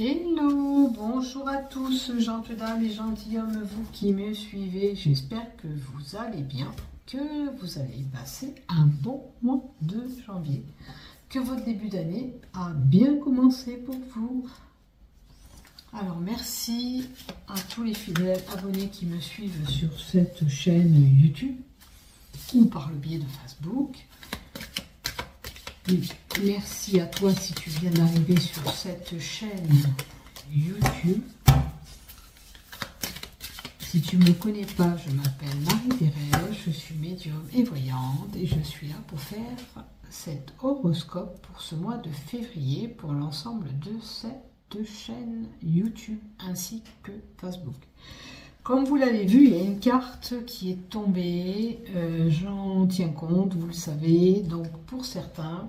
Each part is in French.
Hello, bonjour à tous, gentes dames et gentilshommes, vous qui me suivez. J'espère que vous allez bien, que vous allez passer un bon mois de janvier, que votre début d'année a bien commencé pour vous. Alors merci à tous les fidèles abonnés qui me suivent sur cette chaîne YouTube ou par le biais de Facebook. Et merci à toi si tu viens d'arriver sur cette chaîne YouTube. Si tu ne me connais pas, je m'appelle Marie-Thérèse, je suis médium et voyante et je suis là pour faire cet horoscope pour ce mois de février pour l'ensemble de cette chaîne YouTube ainsi que Facebook. Comme vous l'avez vu, il y a une carte qui est tombée, j'en tiens compte, vous le savez. Donc pour certains,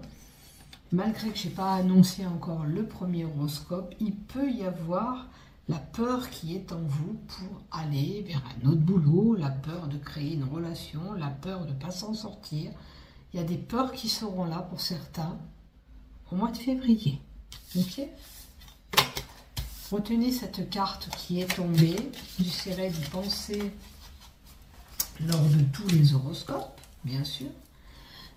malgré que je n'ai pas annoncé encore le premier horoscope, il peut y avoir la peur qui est en vous pour aller vers un autre boulot, la peur de créer une relation, la peur de ne pas s'en sortir. Il y a des peurs qui seront là pour certains au mois de février. Ok ? Retenez cette carte qui est tombée. J'essaierai d'y penser lors de tous les horoscopes, bien sûr.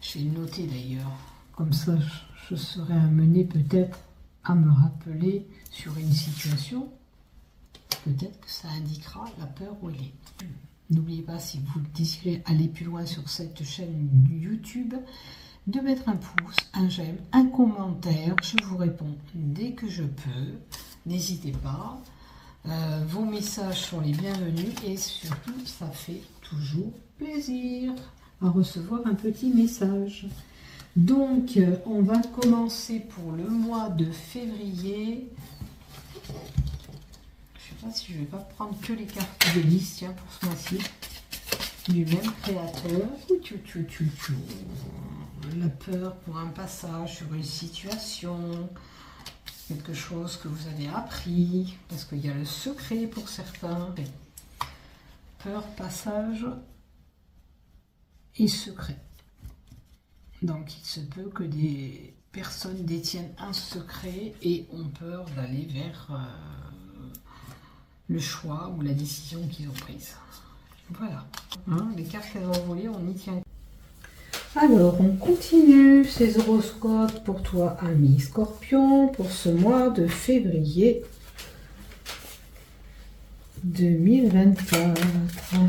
Je vais le noter d'ailleurs. Comme ça, je serai amenée peut-être à me rappeler sur une situation. Peut-être que ça indiquera la peur où elle est. N'oubliez pas, si vous désirez aller plus loin sur cette chaîne YouTube, de mettre un pouce, un j'aime, un commentaire. Je vous réponds dès que je peux. N'hésitez pas, vos messages sont les bienvenus et surtout, ça fait toujours plaisir à recevoir un petit message. Donc, on va commencer pour le mois de février. Je ne sais pas si je ne vais pas prendre que les cartes de liste, tiens, pour ce mois-ci, du même créateur. La peur pour un passage sur une situation. Quelque chose que vous avez appris, parce qu'il y a le secret pour certains. Peur, passage et secret. Donc il se peut que des personnes détiennent un secret et ont peur d'aller vers le choix ou la décision qu'ils ont prise. Voilà. Hein, les cartes qu'elles ont volées, on y tient. Alors, on continue ces horoscopes pour toi, ami Scorpion, pour ce mois de février 2024. Alors,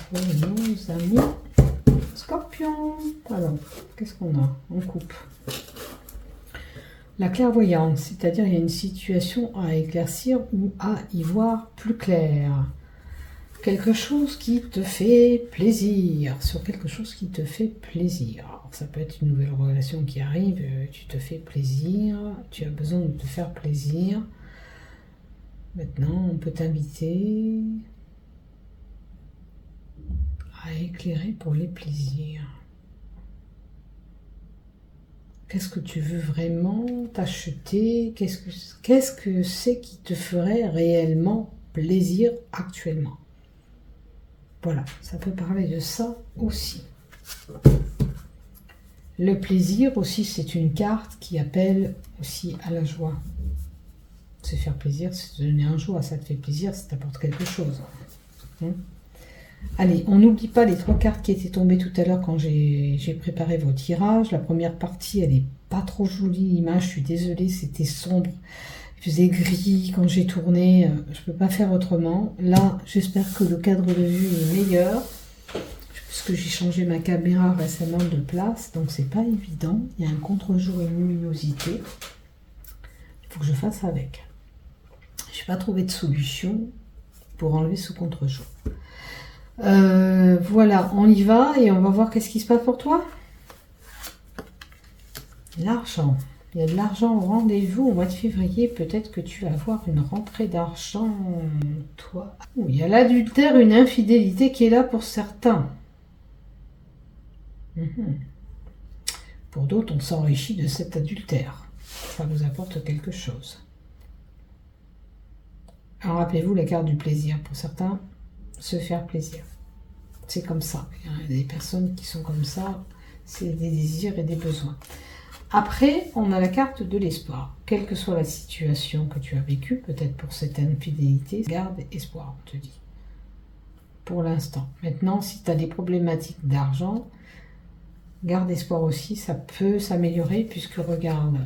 pour nos amis Scorpion. Alors, qu'est-ce qu'on a en coupe? La clairvoyance, c'est-à-dire il y a une situation à éclaircir ou à y voir plus clair. Quelque chose qui te fait plaisir, sur quelque chose qui te fait plaisir. Alors, ça peut être une nouvelle relation qui arrive, tu te fais plaisir, tu as besoin de te faire plaisir. Maintenant, on peut t'inviter à éclairer pour les plaisirs. Qu'est-ce que tu veux vraiment t'acheter? Qu'est-ce que c'est qui te ferait réellement plaisir actuellement? Voilà, ça peut parler de ça aussi. Le plaisir aussi, c'est une carte qui appelle aussi à la joie. Se faire plaisir, c'est te donner un joie. Ça te fait plaisir, ça t'apporte quelque chose. Allez, on n'oublie pas les 3 cartes qui étaient tombées tout à l'heure quand j'ai préparé vos tirages. La première partie, elle n'est pas trop jolie, l'image. Je suis désolée, c'était sombre. Il faisait gris quand j'ai tourné, je ne peux pas faire autrement. Là, j'espère que le cadre de vue est meilleur, puisque j'ai changé ma caméra récemment de place, donc c'est pas évident. Il y a un contre-jour et une luminosité. Il faut que je fasse avec. Je n'ai pas trouvé de solution pour enlever ce contre-jour. Voilà, on y va et on va voir qu'est-ce qui se passe pour toi. L'argent. Il y a de l'argent au rendez-vous au mois de février. Peut-être que tu vas avoir une rentrée d'argent, toi. Il y a l'adultère, une infidélité qui est là pour certains. Pour d'autres, on s'enrichit de cet adultère. Ça vous apporte quelque chose. Alors, rappelez-vous la carte du plaisir. Pour certains, se faire plaisir. C'est comme ça. Il y a des personnes qui sont comme ça. C'est des désirs et des besoins. Après, on a la carte de l'espoir. Quelle que soit la situation que tu as vécue, peut-être pour cette infidélité, garde espoir, on te dit. Pour l'instant. Maintenant, si tu as des problématiques d'argent, garde espoir aussi, ça peut s'améliorer, puisque regarde,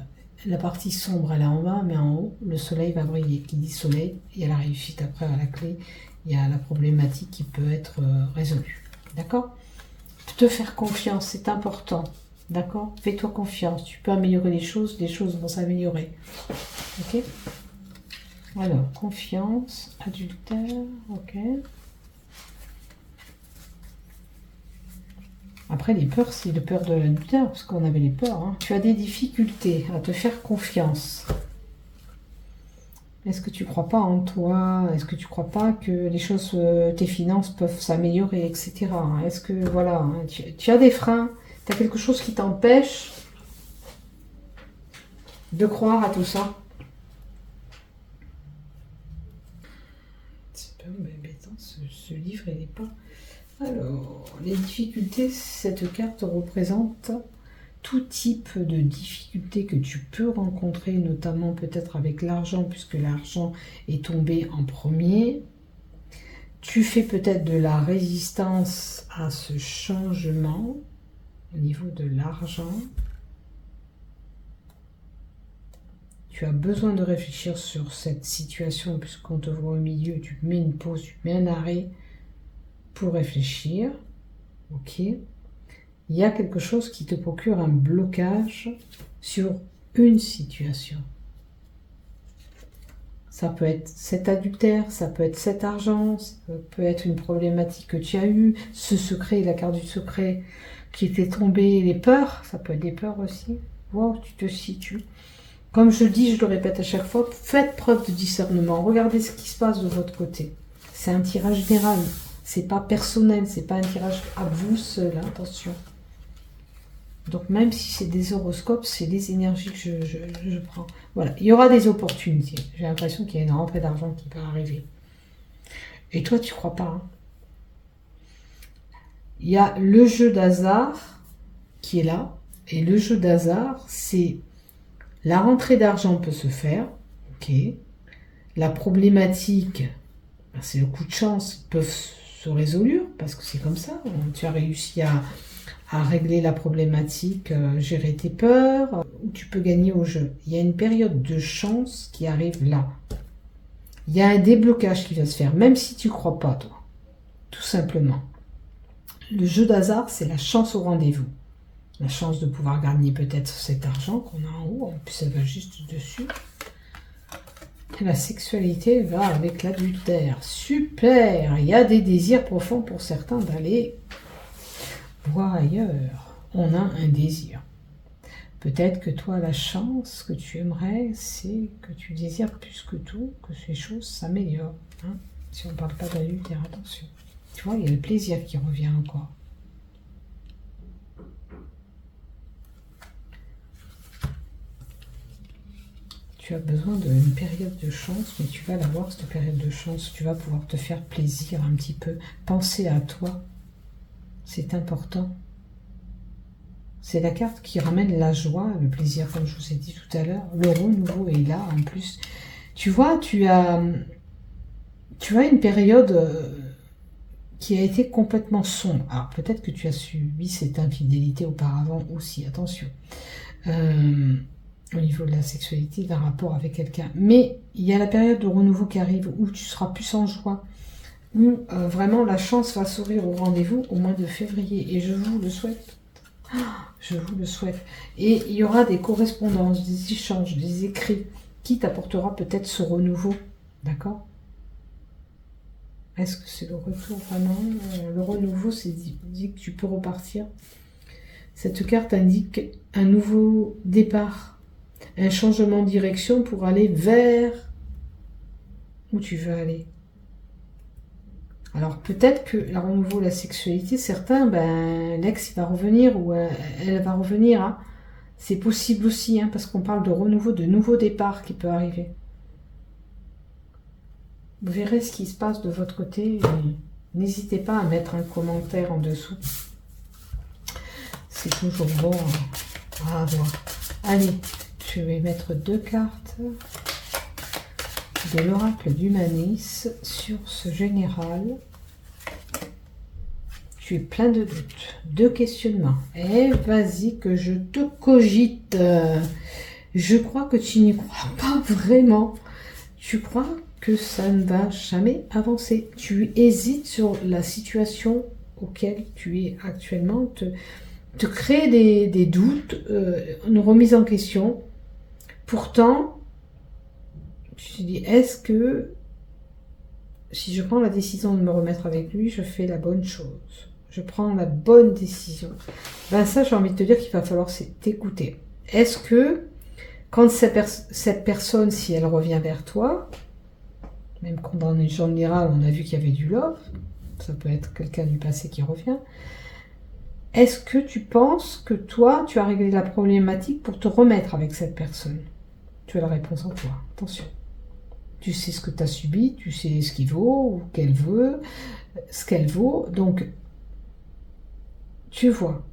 la partie sombre, elle est en bas, mais en haut, le soleil va briller. Qui dit soleil, il y a la réussite après à la clé, il y a la problématique qui peut être résolue. D'accord? Te faire confiance, c'est important. D'accord? Fais-toi confiance, tu peux améliorer les choses vont s'améliorer. Ok? Alors, confiance, adultère, ok. Après, les peurs, c'est le peur de l'adultère, parce qu'on avait les peurs. Hein. Tu as des difficultés à te faire confiance. Est-ce que tu crois pas en toi? Est-ce que tu crois pas que les choses, tes finances peuvent s'améliorer, etc. Est-ce que, voilà, hein, tu as des freins? Tu as quelque chose qui t'empêche de croire à tout ça? C'est pas embêtant, ce livre, il n'est pas... Alors, les difficultés, cette carte représente tout type de difficultés que tu peux rencontrer, notamment peut-être avec l'argent, puisque l'argent est tombé en premier. Tu fais peut-être de la résistance à ce changement au niveau de l'argent. Tu as besoin de réfléchir sur cette situation, puisqu'on te voit au milieu, tu mets une pause, tu mets un arrêt pour réfléchir. Ok. Il y a quelque chose qui te procure un blocage sur une situation. Ça peut être cet adultère, ça peut être cet argent, ça peut être une problématique que tu as eue, ce secret, la carte du secret qui était tombée, les peurs, ça peut être des peurs aussi. Wow, tu te situes. Comme je le dis, je le répète à chaque fois, faites preuve de discernement, regardez ce qui se passe de votre côté. C'est un tirage général, c'est pas personnel, c'est pas un tirage à vous seul, attention. Donc même si c'est des horoscopes, c'est des énergies que je prends. Voilà, il y aura des opportunités. J'ai l'impression qu'il y a une rentrée d'argent qui peut arriver. Et toi, tu crois pas, hein? Il y a le jeu d'hasard qui est là. Et le jeu d'hasard, c'est la rentrée d'argent peut se faire. Ok. La problématique, c'est le coup de chance, ils peuvent se résoudre parce que c'est comme ça. Tu as réussi à régler la problématique, gérer tes peurs, ou tu peux gagner au jeu. Il y a une période de chance qui arrive là. Il y a un déblocage qui va se faire, même si tu ne crois pas, toi. Tout simplement. Le jeu d'hasard, c'est la chance au rendez-vous. La chance de pouvoir gagner peut-être cet argent qu'on a en haut, en plus ça va juste dessus. Et la sexualité va avec l'adultère. Super! Il y a des désirs profonds pour certains d'aller voir ailleurs. On a un désir. Peut-être que toi, la chance que tu aimerais, c'est que tu désires plus que tout, que ces choses s'améliorent. Hein, si on ne parle pas d'adultère, attention. Tu vois, il y a le plaisir qui revient encore. Tu as besoin d'une période de chance, mais tu vas l'avoir, cette période de chance. Tu vas pouvoir te faire plaisir un petit peu. Penser à toi. C'est important. C'est la carte qui ramène la joie, le plaisir, comme je vous ai dit tout à l'heure. Le renouveau est là, en plus. Tu vois, tu as une période qui a été complètement sombre. Alors, peut-être que tu as subi cette infidélité auparavant aussi, attention. Au niveau de la sexualité, d'un rapport avec quelqu'un. Mais il y a la période de renouveau qui arrive, où tu seras plus en joie, où vraiment la chance va sourire au rendez-vous au mois de février. Et je vous le souhaite. Je vous le souhaite. Et il y aura des correspondances, des échanges, des écrits qui t'apportera peut-être ce renouveau. D'accord? Est-ce que c'est le retour vraiment? Le renouveau, c'est dit que tu peux repartir. Cette carte indique un nouveau départ, un changement de direction pour aller vers où tu veux aller. Alors peut-être que la renouveau, la sexualité, certains, l'ex il va revenir ou elle va revenir. Hein. C'est possible aussi, hein, parce qu'on parle de renouveau, de nouveau départ qui peut arriver. Vous verrez ce qui se passe de votre côté. N'hésitez pas à mettre un commentaire en dessous. C'est toujours bon à avoir. Allez, je vais mettre 2 cartes de l'oracle d'Humanis sur ce général. Tu es plein de doutes, de questionnements. Eh, vas-y que je te cogite. Je crois que tu n'y crois pas vraiment. Tu crois que ça ne va jamais avancer. Tu hésites sur la situation auquel tu es actuellement. Te crée des doutes, une remise en question. Pourtant, tu te dis, est-ce que si je prends la décision de me remettre avec lui, je fais la bonne chose? Je prends la bonne décision. Ben ça, j'ai envie de te dire qu'il va falloir t'écouter. Est-ce que quand cette personne, si elle revient vers toi, même quand dans les gens général, on a vu qu'il y avait du love, ça peut être quelqu'un du passé qui revient, est-ce que tu penses que toi, tu as réglé la problématique pour te remettre avec cette personne? Tu as la réponse en toi. Attention. Tu sais ce que tu as subi, tu sais ce qu'il vaut, ou qu'elle veut, ce qu'elle vaut. Donc, tu vois.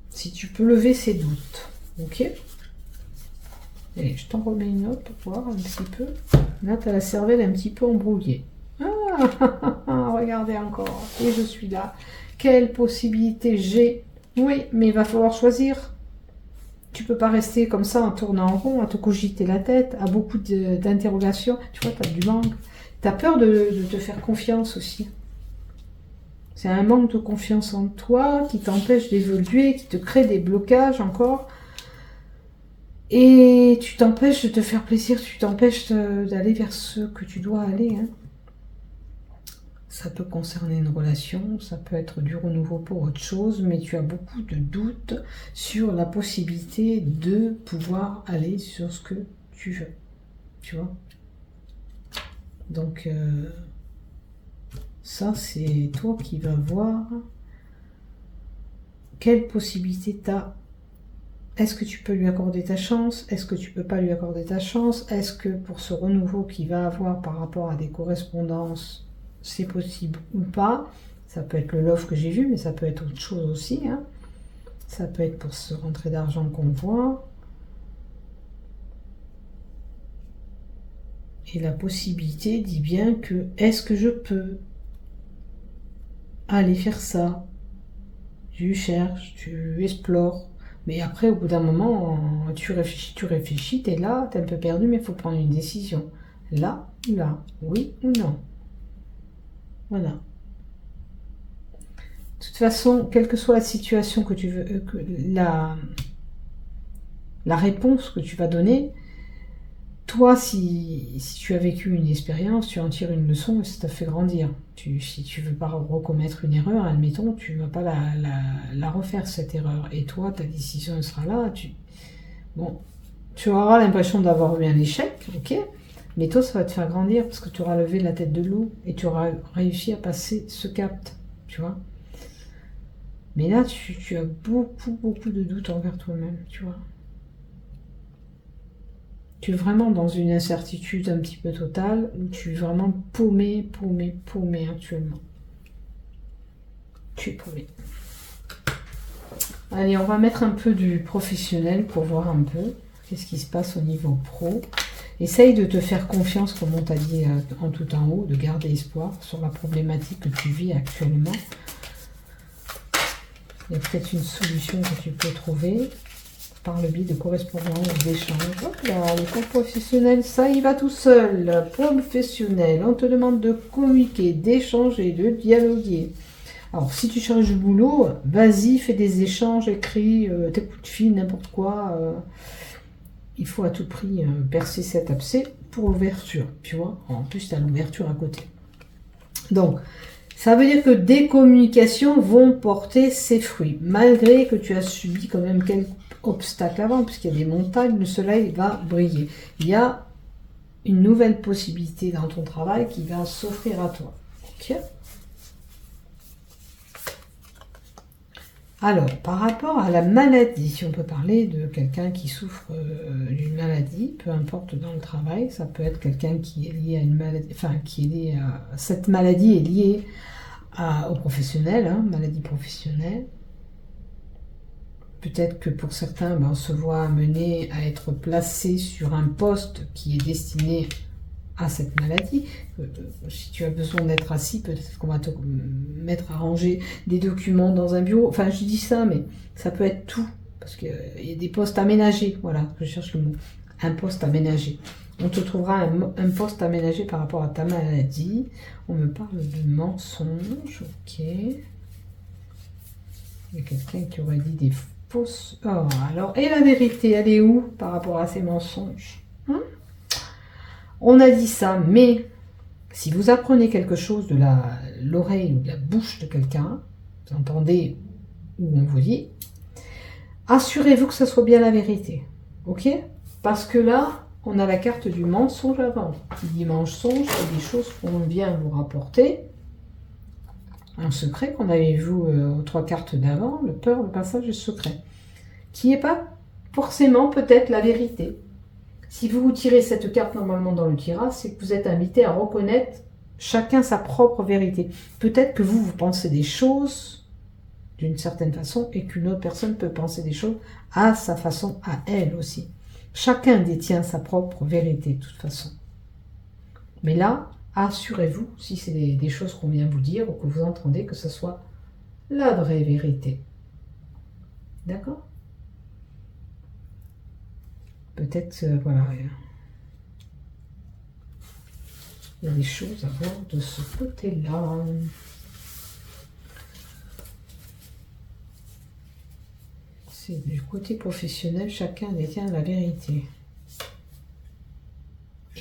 Si tu peux lever ces doutes. Ok? Allez, je t'en remets une autre pour voir un petit peu. Là, tu as la cervelle un petit peu embrouillée. Ah, regardez encore. Et je suis là. Quelle possibilité j'ai? Oui, mais il va falloir choisir. Tu peux pas rester comme ça en tournant en rond, à te cogiter la tête, à beaucoup d'interrogations. Tu vois, tu as du manque. Tu as peur de te faire confiance aussi. C'est un manque de confiance en toi qui t'empêche d'évoluer, qui te crée des blocages encore. Et tu t'empêches de te faire plaisir, tu t'empêches d'aller vers ce que tu dois aller. Hein. Ça peut concerner une relation, ça peut être du renouveau pour autre chose, mais tu as beaucoup de doutes sur la possibilité de pouvoir aller sur ce que tu veux. Tu vois? Donc, ça, c'est toi qui vas voir quelle possibilité tu as. Est-ce que tu peux lui accorder ta chance? Est-ce que tu peux pas lui accorder ta chance? Est-ce que pour ce renouveau qu'il va avoir par rapport à des correspondances, c'est possible ou pas? Ça peut être le love que j'ai vu, mais ça peut être autre chose aussi. Hein. Ça peut être pour ce rentrée d'argent qu'on voit. Et la possibilité dit bien que est-ce que je peux aller faire ça? Tu cherches, tu explores. Mais après, au bout d'un moment, tu réfléchis, t'es là, t'es un peu perdu, mais il faut prendre une décision. Là ou là, oui ou non. Voilà. De toute façon, quelle que soit la situation que tu veux, la réponse que tu vas donner, toi, si tu as vécu une expérience, tu en tires une leçon et ça t'a fait grandir. Si tu veux pas recommettre une erreur, admettons, tu ne vas pas la refaire, cette erreur. Et toi, ta décision sera là. Bon, tu auras l'impression d'avoir eu un échec, ok, mais toi, ça va te faire grandir parce que tu auras levé la tête de loup et tu auras réussi à passer ce cap, tu vois. Mais là, tu as beaucoup de doutes envers toi-même, tu vois. Tu es vraiment dans une incertitude un petit peu totale, où tu es vraiment paumé actuellement. Tu es paumé. Allez, on va mettre un peu du professionnel pour voir un peu qu'est-ce qui se passe au niveau pro. Essaye de te faire confiance, comme on t'a dit en tout en haut, de garder espoir sur la problématique que tu vis actuellement. Il y a peut-être une solution que tu peux trouver par le biais de correspondance, d'échanges. Hop là, le cours professionnel, ça y va tout seul. Professionnel, on te demande de communiquer, d'échanger, de dialoguer. Alors, si tu cherches du boulot, vas-y, fais des échanges, écris tes coups de fil, n'importe quoi. Il faut à tout prix percer cet abcès pour l'ouverture, tu vois. En plus, tu as l'ouverture à côté. Donc, ça veut dire que des communications vont porter ses fruits, malgré que tu as subi quand même quelques obstacles avant, puisqu'il y a des montagnes, le soleil va briller. Il y a une nouvelle possibilité dans ton travail qui va s'offrir à toi. Ok ? Alors, par rapport à la maladie, si on peut parler de quelqu'un qui souffre d'une maladie, peu importe dans le travail, ça peut être quelqu'un qui est lié à une maladie, enfin qui est lié à cette maladie est liée au professionnel, hein, maladie professionnelle. Peut-être que pour certains, ben, on se voit amené à être placé sur un poste qui est destiné à cette maladie. Si tu as besoin d'être assis, peut-être qu'on va te mettre à ranger des documents dans un bureau. Enfin, je dis ça, mais ça peut être tout. Parce qu'il y a des postes aménagés. Voilà, je cherche le mot. Un poste aménagé. On te trouvera un poste aménagé par rapport à ta maladie. On me parle de mensonges. Ok. Il y a quelqu'un qui aurait dit des fausses... Oh, alors, et la vérité, elle est où par rapport à ces mensonges? On a dit ça, mais si vous apprenez quelque chose de l'oreille ou de la bouche de quelqu'un, vous entendez où on vous dit, assurez-vous que ce soit bien la vérité. Ok? Parce que là, on a la carte du mensonge avant. Qui dit mensonge, c'est des choses qu'on vient vous rapporter. Un secret qu'on avait vu aux 3 cartes d'avant, le peur, le passage et le secret. Qui n'est pas forcément peut-être la vérité. Si vous tirez cette carte normalement dans le tirage, c'est que vous êtes invité à reconnaître chacun sa propre vérité. Peut-être que vous pensez des choses d'une certaine façon et qu'une autre personne peut penser des choses à sa façon, à elle aussi. Chacun détient sa propre vérité de toute façon. Mais là, assurez-vous, si c'est des choses qu'on vient vous dire ou que vous entendez, que ce soit la vraie vérité. D'accord ? Peut-être, voilà, il y a des choses à voir de ce côté-là. C'est du côté professionnel, chacun détient la vérité.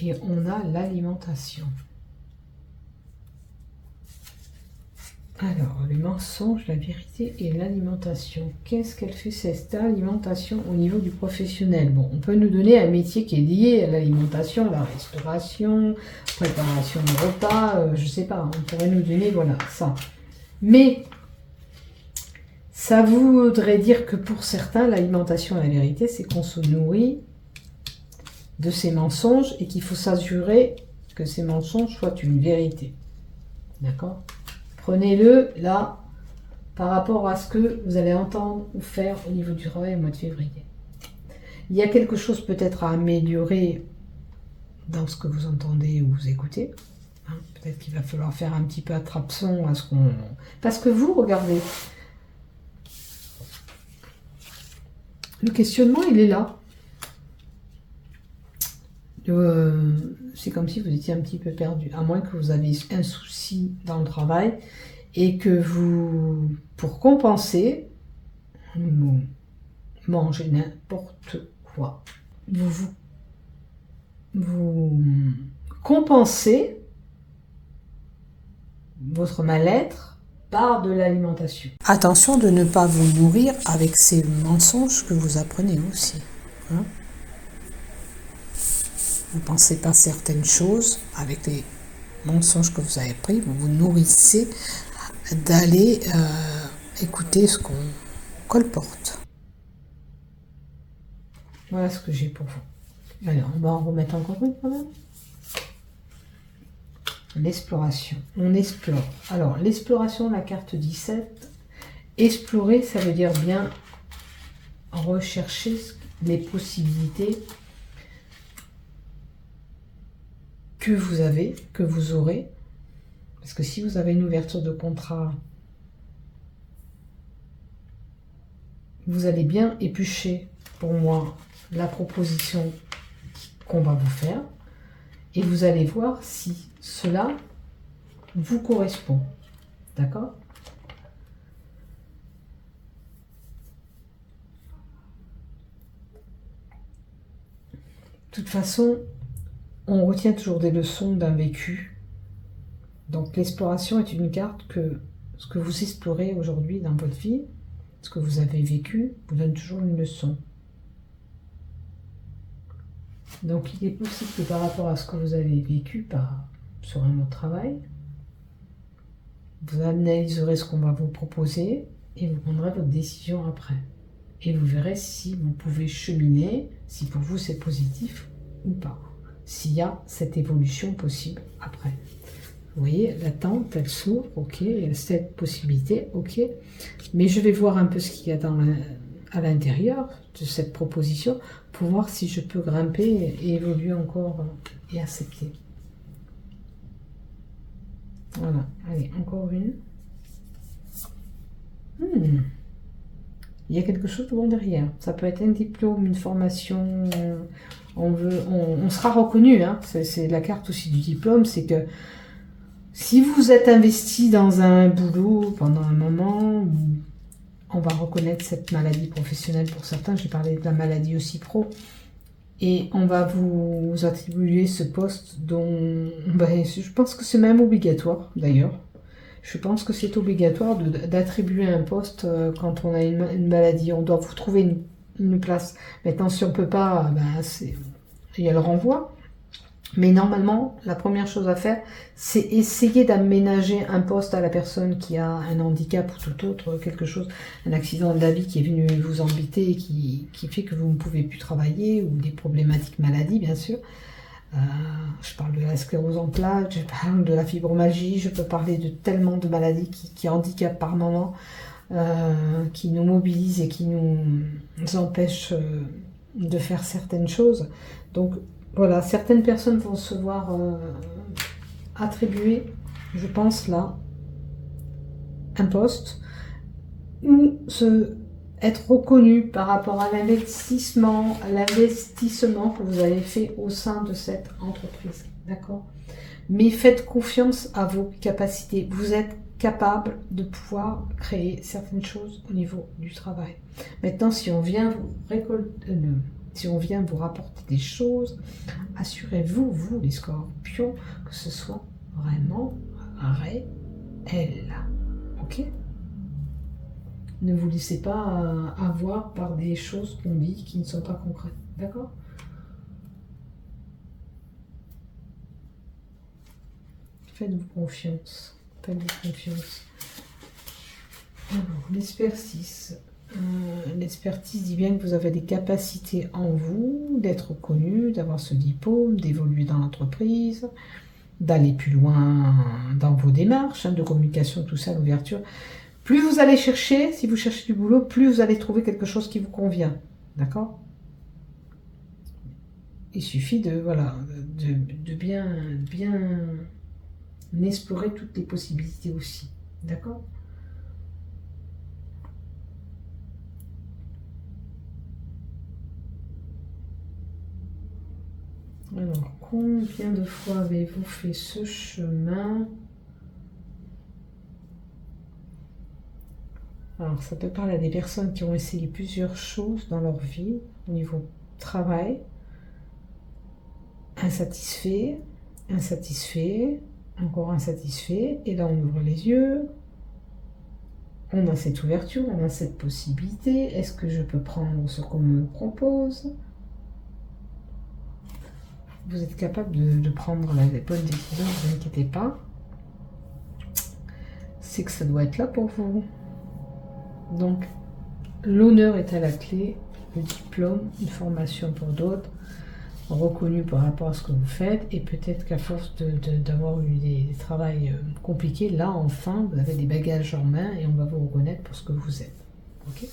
Et on a l'alimentation. Alors, les mensonges, la vérité et l'alimentation. Qu'est-ce qu'elle fait cette alimentation au niveau du professionnel? Bon, on peut nous donner un métier qui est lié à l'alimentation, la restauration, préparation de repas, je sais pas, on pourrait nous donner, voilà, ça. Mais, ça voudrait dire que pour certains, l'alimentation et la vérité, c'est qu'on se nourrit de ces mensonges et qu'il faut s'assurer que ces mensonges soient une vérité. D'accord ? Prenez-le, là, par rapport à ce que vous allez entendre ou faire au niveau du travail au mois de février. Il y a quelque chose peut-être à améliorer dans ce que vous entendez ou vous écoutez. Hein, peut-être qu'il va falloir faire un petit peu attrape-son à ce qu'on... Parce que vous, regardez, le questionnement, il est là. C'est comme si vous étiez un petit peu perdu, à moins que vous avez un souci dans le travail et que vous, pour compenser, vous mangez n'importe quoi. Vous compensez votre mal-être par de l'alimentation. Attention de ne pas vous nourrir avec ces mensonges que vous apprenez aussi. Hein ? Vous ne pensez pas certaines choses avec les mensonges que vous avez pris, vous vous nourrissez d'aller écouter ce qu'on colporte. Voilà ce que j'ai pour vous. Alors, on va en remettre encore une quand même. L'exploration. On explore. Alors, l'exploration, la carte 17. Explorer, ça veut dire bien rechercher les possibilités que vous avez, que vous aurez. Parce que si vous avez une ouverture de contrat, vous allez bien éplucher, pour moi, la proposition qu'on va vous faire. Et vous allez voir si cela vous correspond. D'accord ? De toute façon, on retient toujours des leçons d'un vécu. Donc l'exploration est une carte que ce que vous explorez aujourd'hui dans votre vie, ce que vous avez vécu, vous donne toujours une leçon. Donc il est possible que par rapport à ce que vous avez vécu sur un autre travail, vous analyserez ce qu'on va vous proposer et vous prendrez votre décision après. Et vous verrez si vous pouvez cheminer, si pour vous c'est positif ou pas. S'il y a cette évolution possible après. Vous voyez, l'attente, elle s'ouvre, ok, il y a cette possibilité, ok. Mais je vais voir un peu ce qu'il y a à l'intérieur de cette proposition pour voir si je peux grimper et évoluer encore et accepter. Voilà, allez, encore une. Il y a quelque chose de bon derrière. Ça peut être un diplôme, une formation. On sera reconnu. Hein. C'est la carte aussi du diplôme. C'est que si vous êtes investi dans un boulot pendant un moment, on va reconnaître cette maladie professionnelle pour certains. J'ai parlé de la maladie aussi pro. Et on va vous attribuer ce poste dont... je pense que c'est même obligatoire d'ailleurs. Je pense que c'est obligatoire d'attribuer un poste quand on a une maladie. On doit vous trouver une place. Maintenant, si on ne peut pas, il y a le renvoi. Mais normalement, la première chose à faire, c'est essayer d'aménager un poste à la personne qui a un handicap ou tout autre, quelque chose, un accident de la vie qui est venu vous embêter et qui fait que vous ne pouvez plus travailler, ou des problématiques maladies, bien sûr. Je parle de la sclérose en plaques, je parle de la fibromyalgie, je peux parler de tellement de maladies qui handicapent par moment, qui nous mobilisent et qui nous empêchent de faire certaines choses. Donc voilà, certaines personnes vont se voir attribuer, je pense là, un poste ou être reconnu par rapport à l'investissement que vous avez fait au sein de cette entreprise, d'accord? Mais faites confiance à vos capacités. Vous êtes capable de pouvoir créer certaines choses au niveau du travail. Maintenant, si on vient vous rapporter des choses, assurez-vous, vous les scorpions, que ce soit vraiment réel, ok? Ne vous laissez pas avoir par des choses qu'on dit qui ne sont pas concrètes. D'accord? Faites-vous confiance. Faites-vous confiance. Alors, l'expertise. L'expertise dit bien que vous avez des capacités en vous, d'être reconnu, d'avoir ce diplôme, d'évoluer dans l'entreprise, d'aller plus loin dans vos démarches, de communication, tout ça, l'ouverture. Plus vous allez chercher, si vous cherchez du boulot, plus vous allez trouver quelque chose qui vous convient. D'accord? Il suffit de bien explorer toutes les possibilités aussi. D'accord? Alors, combien de fois avez-vous fait ce chemin? Alors, ça peut parler à des personnes qui ont essayé plusieurs choses dans leur vie, au niveau travail, insatisfait, encore insatisfait, et là on ouvre les yeux, on a cette ouverture, on a cette possibilité, est-ce que je peux prendre ce qu'on me propose? Vous êtes capable de prendre la bonne décision, ne vous inquiétez pas, c'est que ça doit être là pour vous. Donc, l'honneur est à la clé, le diplôme, une formation pour d'autres, reconnu par rapport à ce que vous faites, et peut-être qu'à force d'avoir eu des travails compliqués, là, enfin, vous avez des bagages en main et on va vous reconnaître pour ce que vous êtes. Ok?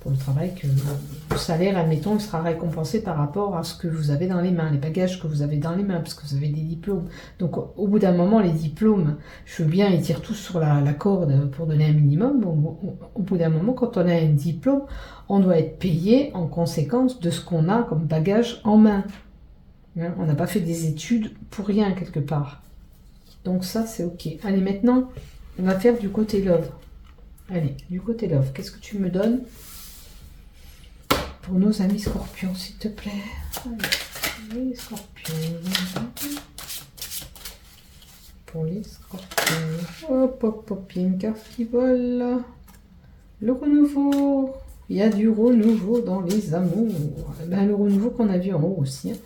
Pour le travail que le salaire, admettons, il sera récompensé par rapport à ce que vous avez dans les mains, les bagages que vous avez dans les mains, parce que vous avez des diplômes. Donc au bout d'un moment, les diplômes, je veux bien, ils tirent tous sur la corde pour donner un minimum. Au bout d'un moment, quand on a un diplôme, on doit être payé en conséquence de ce qu'on a comme bagage en main. Hein, on n'a pas fait des études pour rien quelque part. Donc ça, c'est ok. Allez, maintenant, on va faire du côté love. Allez, du côté love, qu'est-ce que tu me donnes pour nos amis scorpions, s'il te plaît? Allez, les scorpions. Pour les scorpions. Hop, hop, hop, il y a une carte qui vole. Le renouveau. Il y a du renouveau dans les amours. Ben, le renouveau qu'on a vu en haut aussi. Hein.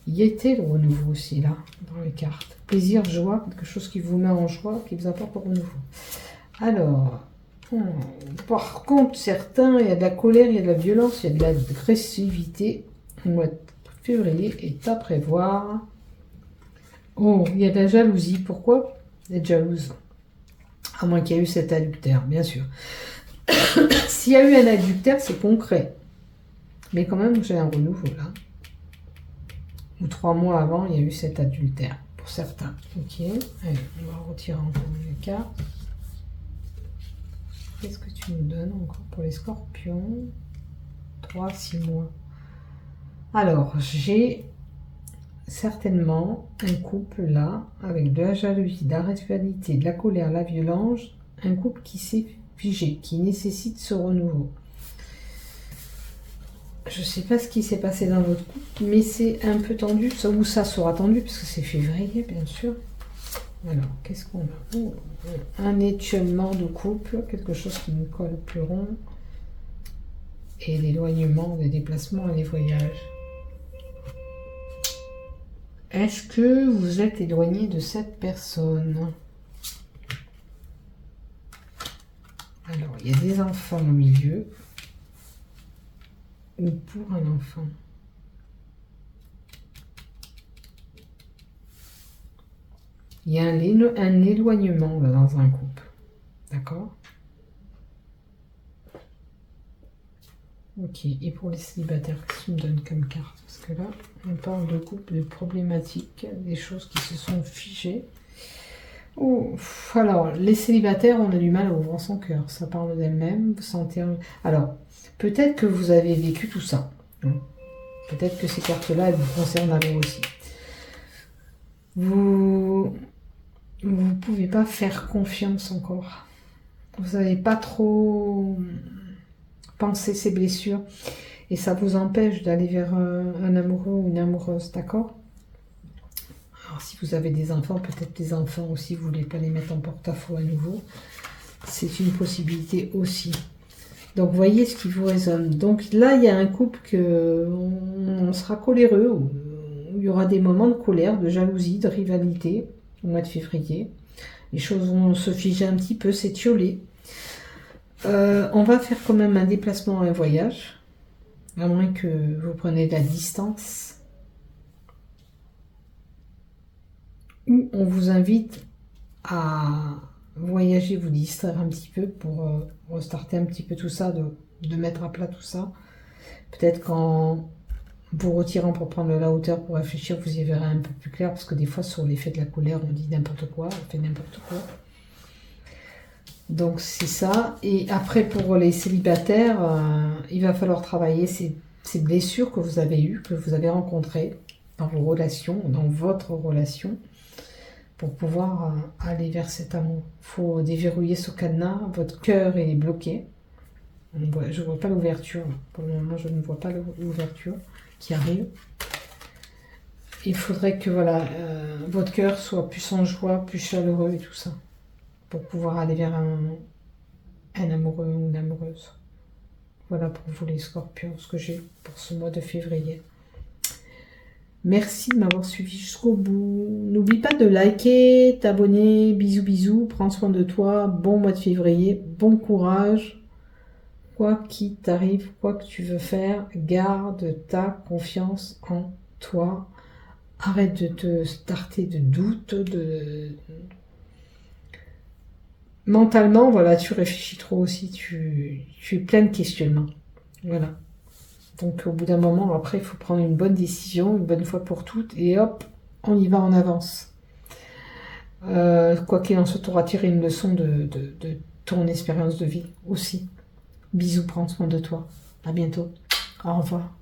Il y était le renouveau aussi, là, dans les cartes. Plaisir, joie, quelque chose qui vous met en joie, qui vous apporte le renouveau. Alors... par contre, certains, il y a de la colère, il y a de la violence, il y a de l'agressivité. Le mois de février est à prévoir. Oh, il y a de la jalousie. Pourquoi être jalouse? À moins qu'il y ait eu cet adultère, bien sûr. S'il y a eu un adultère, c'est concret. Mais quand même, j'ai un renouveau là. Ou 3 mois avant, il y a eu cet adultère. Pour certains. Ok. Allez, on va retirer encore les cartes. Qu'est-ce que tu nous donnes encore pour les scorpions? 3-6 mois. Alors, j'ai certainement un couple là, avec de la jalousie, de la rivalité, de la colère, de la violence. Un couple qui s'est figé, qui nécessite ce renouveau. Je ne sais pas ce qui s'est passé dans votre couple, mais c'est un peu tendu, ou ça sera tendu, puisque c'est février, bien sûr. Alors, qu'est-ce qu'on a? Un étiolement de couple, quelque chose qui nous colle plus rond. Et l'éloignement, des déplacements et les voyages. Est-ce que vous êtes éloigné de cette personne? Alors, il y a des enfants au milieu. Ou pour un enfant. Il y a un éloignement là, dans un couple. D'accord? Ok. Et pour les célibataires, qu'est-ce qu'on me donne comme carte? Parce que là, on parle de couple, de problématiques, des choses qui se sont figées. Oh, alors, les célibataires, on a du mal à ouvrir son cœur. Ça parle d'elle-même. Vous sentez... Alors, peut-être que vous avez vécu tout ça. Peut-être que ces cartes-là, elles vous concernent à vous aussi. Vous ne pouvez pas faire confiance encore. Vous n'avez pas trop pensé ces blessures. Et ça vous empêche d'aller vers un amoureux ou une amoureuse, d'accord? Alors si vous avez des enfants, peut-être des enfants aussi, vous ne voulez pas les mettre en porte-à-faux à nouveau. C'est une possibilité aussi. Donc voyez ce qui vous résonne. Donc là, il y a un couple que on sera coléreux, où il y aura des moments de colère, de jalousie, de rivalité au mois de février. Les choses vont se figer un petit peu, s'étioler. On va faire quand même un déplacement, un voyage, à moins que vous preniez de la distance. Ou on vous invite à voyager, vous distraire un petit peu pour restarter un petit peu tout ça, de mettre à plat tout ça. Peut-être qu'en vous retirant pour prendre la hauteur, pour réfléchir, vous y verrez un peu plus clair, parce que des fois sur l'effet de la colère, on dit n'importe quoi, on fait n'importe quoi. Donc c'est ça. Et après pour les célibataires, il va falloir travailler ces blessures que vous avez eues, que vous avez rencontrées dans vos relations, dans votre relation, pour pouvoir aller vers cet amour. Il faut déverrouiller ce cadenas, votre cœur est bloqué. Je ne vois pas l'ouverture. Pour le moment, je ne vois pas l'ouverture qui arrive. Il faudrait que voilà, votre cœur soit plus en joie, plus chaleureux et tout ça, pour pouvoir aller vers un amoureux ou une amoureuse. Voilà pour vous les scorpions, ce que j'ai pour ce mois de février. Merci de m'avoir suivi jusqu'au bout. N'oublie pas de liker, t'abonner. Bisous, bisous. Prends soin de toi. Bon mois de février. Bon courage. Quoi qu'il t'arrive, quoi que tu veux faire, garde ta confiance en toi. Arrête de te starter de doutes. Mentalement, voilà, tu réfléchis trop aussi. Tu es plein de questionnements. Voilà. Donc au bout d'un moment, après, il faut prendre une bonne décision, une bonne fois pour toutes, et hop, on y va en avance. Quoi qu'il en soit, tu auras tiré une leçon de ton expérience de vie aussi. Bisous, prends soin de toi. À bientôt. Au revoir.